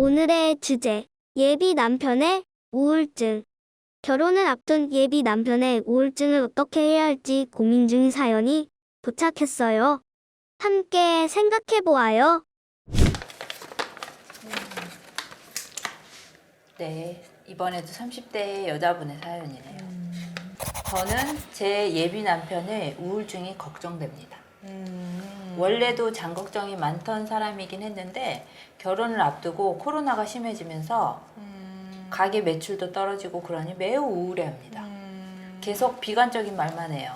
오늘의 주제, 예비 남편의 우울증. 결혼을 앞둔 예비 남편의 우울증을 어떻게 해야 할지 고민 중인 사연이 도착했어요. 함께 생각해보아요. 네, 이번에도 30대 여자분의 사연이네요. 저는 제 예비 남편의 우울증이 걱정됩니다. 원래도 장걱정이 많던 사람이긴 했는데 결혼을 앞두고 코로나가 심해지면서 가게 매출도 떨어지고 그러니 매우 우울해합니다. 계속 비관적인 말만 해요.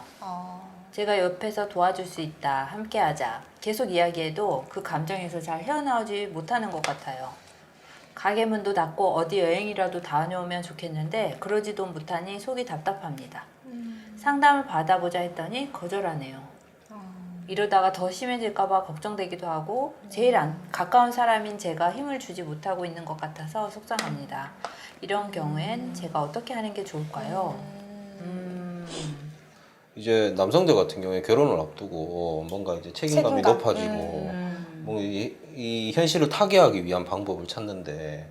제가 옆에서 도와줄 수 있다, 함께하자 계속 이야기해도 그 감정에서 잘 헤어나오지 못하는 것 같아요. 가게 문도 닫고 어디 여행이라도 다녀오면 좋겠는데 그러지도 못하니 속이 답답합니다. 상담을 받아보자 했더니 거절하네요. 이러다가 더 심해질까봐 걱정되기도 하고 제일 가까운 사람인 제가 힘을 주지 못하고 있는 것 같아서 속상합니다. 이런 경우엔 제가 어떻게 하는 게 좋을까요? 이제 남성들 같은 경우에 결혼을 앞두고 뭔가 이제 책임감이 높아지고 뭔가 이 현실을 타개하기 위한 방법을 찾는데,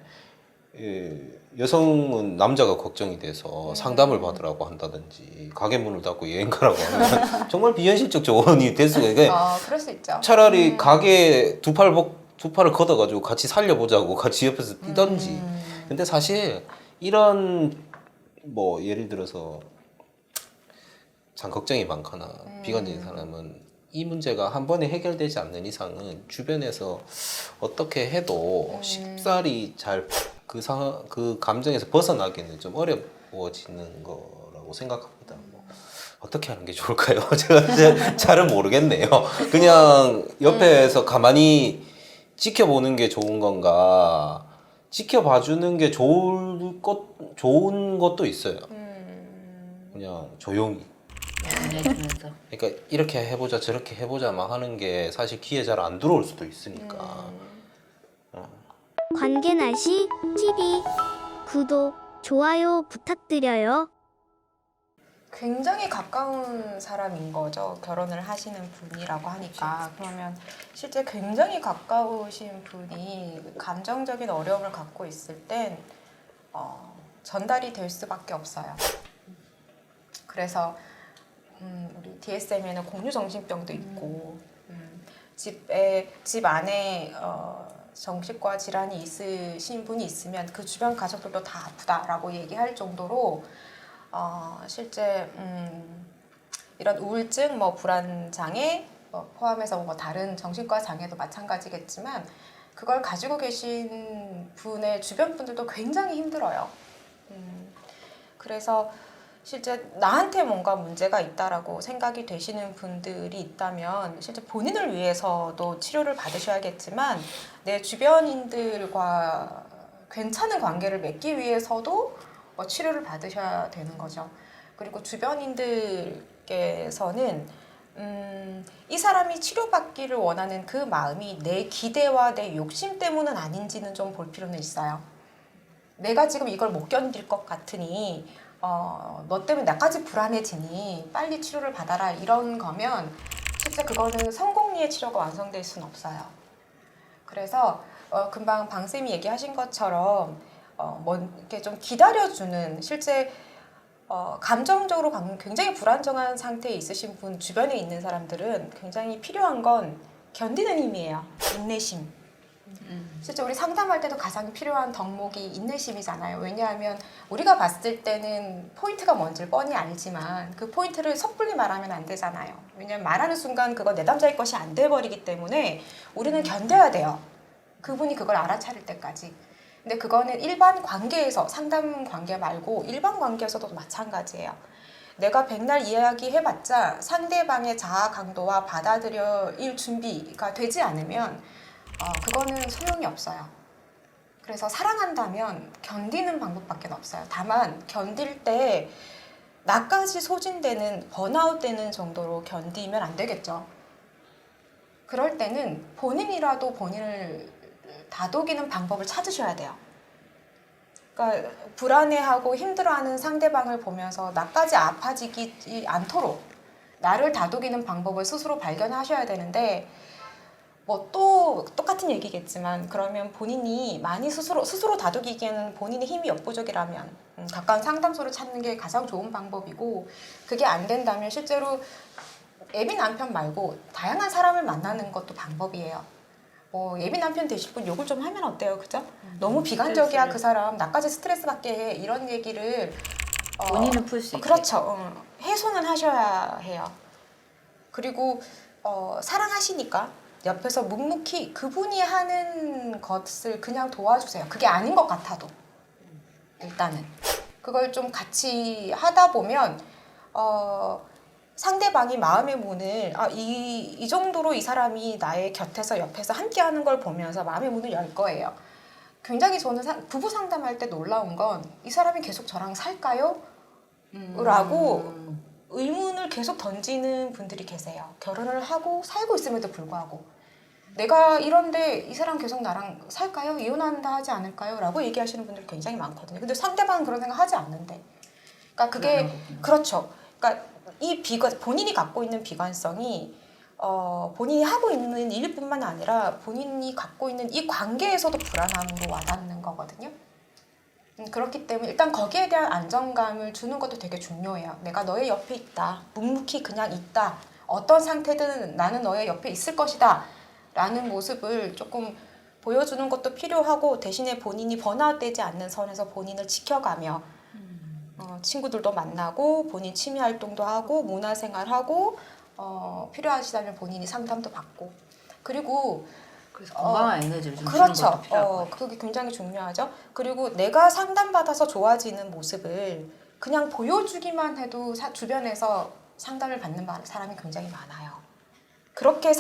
여성은 남자가 걱정이 돼서 상담을 받으라고 한다든지 가게 문을 닫고 여행 가라고 하면 정말 비현실적 조언이 될 수가 있어요. 그럴 수 있죠. 차라리 가게 두 팔을 걷어가지고 같이 살려보자고 같이 옆에서 뛰던지. 근데 사실 이런 뭐 예를 들어서 장걱정이 많거나 비관적인 사람은 이 문제가 한 번에 해결되지 않는 이상은 주변에서 어떻게 해도 쉽사리 잘 그 감정에서 벗어나기는 좀 어려워지는 거라고 생각합니다. 뭐 어떻게 하는 게 좋을까요? 제가 잘은 모르겠네요. 그냥 옆에서 가만히 지켜보는 게 좋은 건가? 지켜봐주는 게 좋은 것도 있어요. 그냥 조용히. 해주면서. 그러니까 이렇게 해보자 저렇게 해보자 막 하는 게 사실 귀에 잘 안 들어올 수도 있으니까. 관계 날씨 TV 구독, 좋아요 부탁드려요. 굉장히 가까운 사람인 거죠. 결혼을 하시는 분이라고 하니까. 그러면 실제 굉장히 가까우신 분이 감정적인 어려움을 갖고 있을 땐 전달이 될 수밖에 없어요. 그래서 우리 DSM에는 공유정신병도 있고 집 안에 정신과 질환이 있으신 분이 있으면 그 주변 가족들도 다 아프다라고 얘기할 정도로 실제 이런 우울증, 뭐 불안 장애 포함해서 뭐 다른 정신과 장애도 마찬가지겠지만 그걸 가지고 계신 분의 주변 분들도 굉장히 힘들어요. 그래서 실제 나한테 뭔가 문제가 있다라고 생각이 되시는 분들이 있다면 실제 본인을 위해서도 치료를 받으셔야겠지만 내 주변인들과 괜찮은 관계를 맺기 위해서도 치료를 받으셔야 되는 거죠. 그리고 주변인들께서는 이 사람이 치료받기를 원하는 그 마음이 내 기대와 내 욕심 때문은 아닌지는 좀 볼 필요는 있어요. 내가 지금 이걸 못 견딜 것 같으니 너 때문에 나까지 불안해지니 빨리 치료를 받아라 이런 거면 실제 그거는 성공리의 치료가 완성될 수는 없어요. 그래서 금방 방쌤이 얘기하신 것처럼 이렇게 좀 기다려주는 실제 감정적으로 굉장히 불안정한 상태에 있으신 분 주변에 있는 사람들은 굉장히 필요한 건 견디는 힘이에요. 인내심. 실제 우리 상담할 때도 가장 필요한 덕목이 인내심이잖아요. 왜냐하면 우리가 봤을 때는 포인트가 뭔지 뻔히 알지만 그 포인트를 섣불리 말하면 안 되잖아요. 왜냐하면 말하는 순간 그거 내 남자의 것이 안 돼버리기 때문에 우리는 견뎌야 돼요. 그분이 그걸 알아차릴 때까지. 근데 그거는 일반 관계에서, 상담 관계 말고 일반 관계에서도 마찬가지예요. 내가 백날 이야기해봤자 상대방의 자아 강도와 받아들일 준비가 되지 않으면 그거는 소용이 없어요. 그래서 사랑한다면 견디는 방법밖에 없어요. 다만 견딜 때 나까지 소진되는 번아웃 되는 정도로 견디면 안 되겠죠. 그럴 때는 본인이라도 본인을 다독이는 방법을 찾으셔야 돼요. 그러니까 불안해하고 힘들어하는 상대방을 보면서 나까지 아파지지 않도록 나를 다독이는 방법을 스스로 발견하셔야 되는데 뭐 또 똑같은 얘기겠지만 그러면 본인이 많이 스스로 다독이기에는 본인의 힘이 역부족이라면 가까운 상담소를 찾는 게 가장 좋은 방법이고 그게 안 된다면 실제로 예비 남편 말고 다양한 사람을 만나는 것도 방법이에요. 예비 남편 되실 분 욕을 좀 하면 어때요, 그죠? 너무 비관적이야 그 사람 나까지 스트레스 받게 해 이런 얘기를 본인은 풀 수 있게. 그렇죠. 해소는 하셔야 해요. 그리고 사랑하시니까 옆에서 묵묵히 그분이 하는 것을 그냥 도와주세요. 그게 아닌 것 같아도 일단은 그걸 좀 같이 하다 보면 상대방이 마음의 문을 이 정도로 이 사람이 나의 곁에서 옆에서 함께하는 걸 보면서 마음의 문을 열 거예요. 굉장히 저는 부부 상담할 때 놀라운 건 이 사람이 계속 저랑 살까요? 라고 의문을 계속 던지는 분들이 계세요. 결혼을 하고 살고 있음에도 불구하고 내가 이런데 이 사람 계속 나랑 살까요? 이혼한다 하지 않을까요? 라고 얘기하시는 분들이 굉장히 많거든요. 근데 상대방은 그런 생각 하지 않는데 그러니까 그게 그렇죠. 그러니까 본인이 갖고 있는 비관성이 본인이 하고 있는 일뿐만 아니라 본인이 갖고 있는 이 관계에서도 불안함으로 와닿는 거거든요. 그렇기 때문에 일단 거기에 대한 안정감을 주는 것도 되게 중요해요. 내가 너의 옆에 있다. 묵묵히 그냥 있다. 어떤 상태든 나는 너의 옆에 있을 것이다. 라는 모습을 조금 보여주는 것도 필요하고 대신에 본인이 번아웃되지 않는 선에서 본인을 지켜가며 친구들도 만나고 본인 취미 활동도 하고 문화생활하고 필요하시다면 본인이 상담도 받고 그리고 그래서 건강한 에너지를 좀 주는 그렇죠. 것도 필요할 것 같아요. 그게 굉장히 중요하죠. 그리고 내가 상담받아서 좋아지는 모습을 그냥 보여주기만 해도 주변에서 상담을 받는 사람이 굉장히 많아요. 그렇게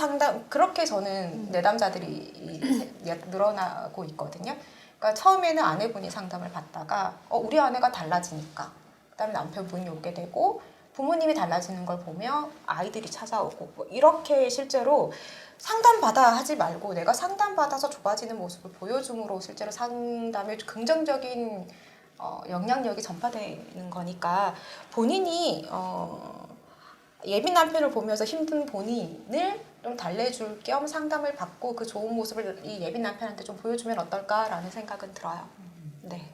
저는 내담자들이 늘어나고 있거든요. 그러니까 처음에는 아내분이 상담을 받다가 우리 아내가 달라지니까 그다음에 남편분이 오게 되고 부모님이 달라지는 걸 보며 아이들이 찾아오고 뭐 이렇게 실제로 상담받아 하지 말고 내가 상담받아서 좋아지는 모습을 보여줌으로 실제로 상담의 긍정적인 영향력이 전파되는 거니까 본인이 예비 남편을 보면서 힘든 본인을 좀 달래줄 겸 상담을 받고 그 좋은 모습을 이 예비 남편한테 좀 보여주면 어떨까라는 생각은 들어요. 네.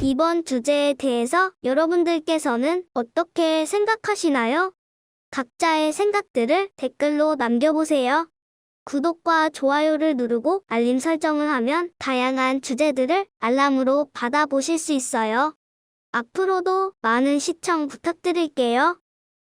이번 주제에 대해서 여러분들께서는 어떻게 생각하시나요? 각자의 생각들을 댓글로 남겨보세요. 구독과 좋아요를 누르고 알림 설정을 하면 다양한 주제들을 알람으로 받아보실 수 있어요. 앞으로도 많은 시청 부탁드릴게요.